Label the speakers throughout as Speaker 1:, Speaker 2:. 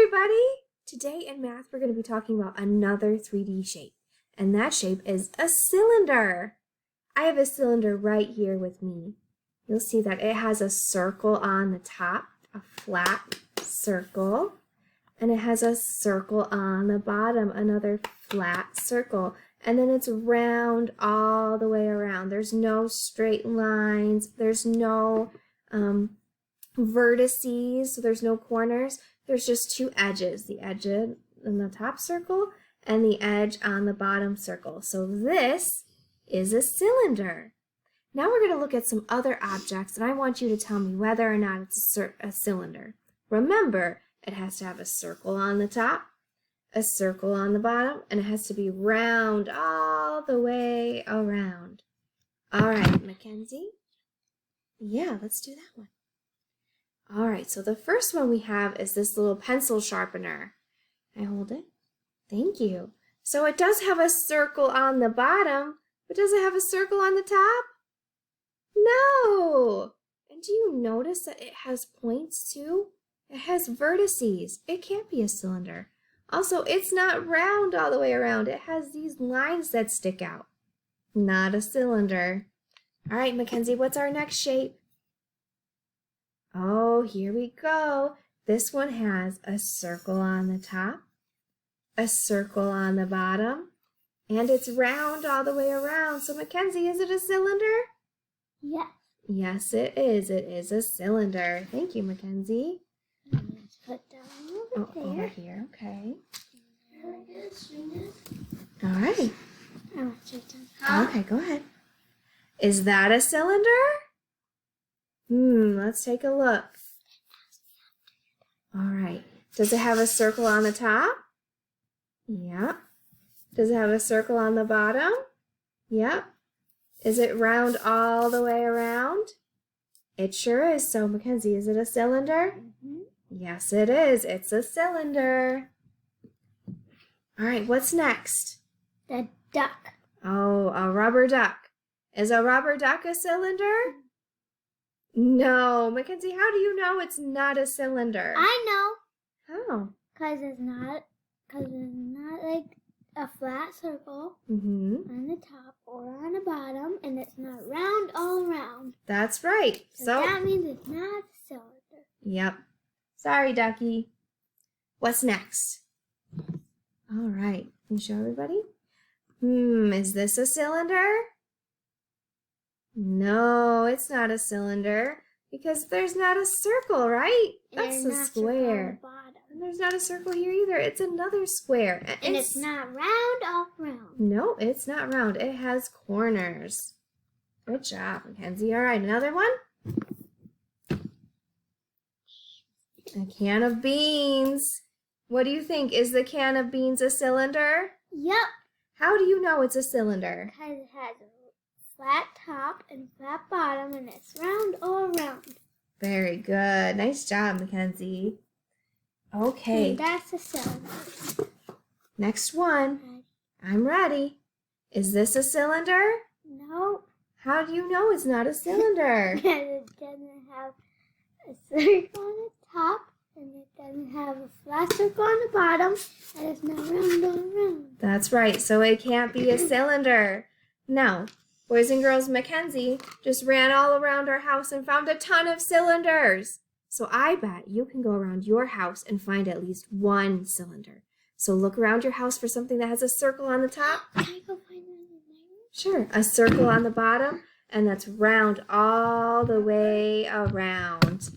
Speaker 1: everybody! Today in math we're going to be talking about another 3D shape, and that shape is a cylinder. I have a cylinder right here with me. You'll see that it has a circle on the top, a flat circle, and it has a circle on the bottom, another flat circle, and then it's round all the way around. There's no straight lines, there's no vertices, so there's no corners. There's just two edges, the edge in the top circle and the edge on the bottom circle. So this is a cylinder. Now we're going to look at some other objects, and I want you to tell me whether or not it's a cylinder. Remember, it has to have a circle on the top, a circle on the bottom, and it has to be round all the way around. All right, Mackenzie? Yeah, let's do that one. All right, so the first one we have is this little pencil sharpener. Can I hold it? Thank you. So it does have a circle on the bottom, but does it have a circle on the top? No! And do you notice that it has points too? It has vertices. It can't be a cylinder. Also, it's not round all the way around. It has these lines that stick out. Not a cylinder. All right, Mackenzie, what's our next shape? Oh, here we go. This one has a circle on the top, a circle on the bottom, and it's round all the way around. So, Mackenzie, is it a cylinder?
Speaker 2: Yes.
Speaker 1: Yes, it is. It is a cylinder. Thank you, Mackenzie.
Speaker 2: Let's put down over there.
Speaker 1: Over here, okay.
Speaker 2: There we go, swing it.
Speaker 1: All right.
Speaker 2: I want to down.
Speaker 1: Okay, go ahead. Is that a cylinder? Let's take a look. All right. Does it have a circle on the top? Yep. Does it have a circle on the bottom? Yep. Is it round all the way around? It sure is. So, Mackenzie, is it a cylinder?
Speaker 2: Mm-hmm.
Speaker 1: Yes, it is. It's a cylinder. All right, what's next?
Speaker 2: The duck.
Speaker 1: Oh, a rubber duck. Is a rubber duck a cylinder? No. Mackenzie, how do you know it's not a cylinder?
Speaker 2: I know.
Speaker 1: How?
Speaker 2: Because it's not like a flat circle on the top or on the bottom, and it's not round all around.
Speaker 1: That's right.
Speaker 2: So that means it's not a cylinder.
Speaker 1: Yep. Sorry, ducky. What's next? All right. Can you show everybody? Is this a cylinder? No, it's not a cylinder because there's not a circle, right? That's a square. And there's not a circle here either. It's another square.
Speaker 2: And it's not round all around.
Speaker 1: No, it's not round. It has corners. Good job, Mackenzie. All right, another one. A can of beans. What do you think? Is the can of beans a cylinder?
Speaker 2: Yep.
Speaker 1: How do you know it's a cylinder?
Speaker 2: Because it has a flat top and flat bottom, and it's round all around.
Speaker 1: Very good. Nice job, Mackenzie. Okay.
Speaker 2: And that's a cylinder.
Speaker 1: Next one. I'm ready. Is this a cylinder?
Speaker 2: No.
Speaker 1: How do you know it's not a cylinder?
Speaker 2: Because it doesn't have a circle on the top, and it doesn't have a flat circle on the bottom, and it's not round all around.
Speaker 1: That's right. So it can't be a cylinder. Now, boys and girls, Mackenzie just ran all around our house and found a ton of cylinders. So I bet you can go around your house and find at least one cylinder. So look around your house for something that has a circle on the top.
Speaker 2: Can I go find one in there?
Speaker 1: Sure. A circle on the bottom, and that's round all the way around.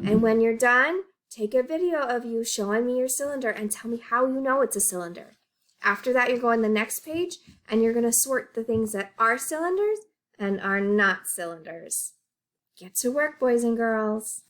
Speaker 1: And when you're done, take a video of you showing me your cylinder and tell me how you know it's a cylinder. After that, you're going to the next page, and you're going to sort the things that are cylinders and are not cylinders. Get to work, boys and girls.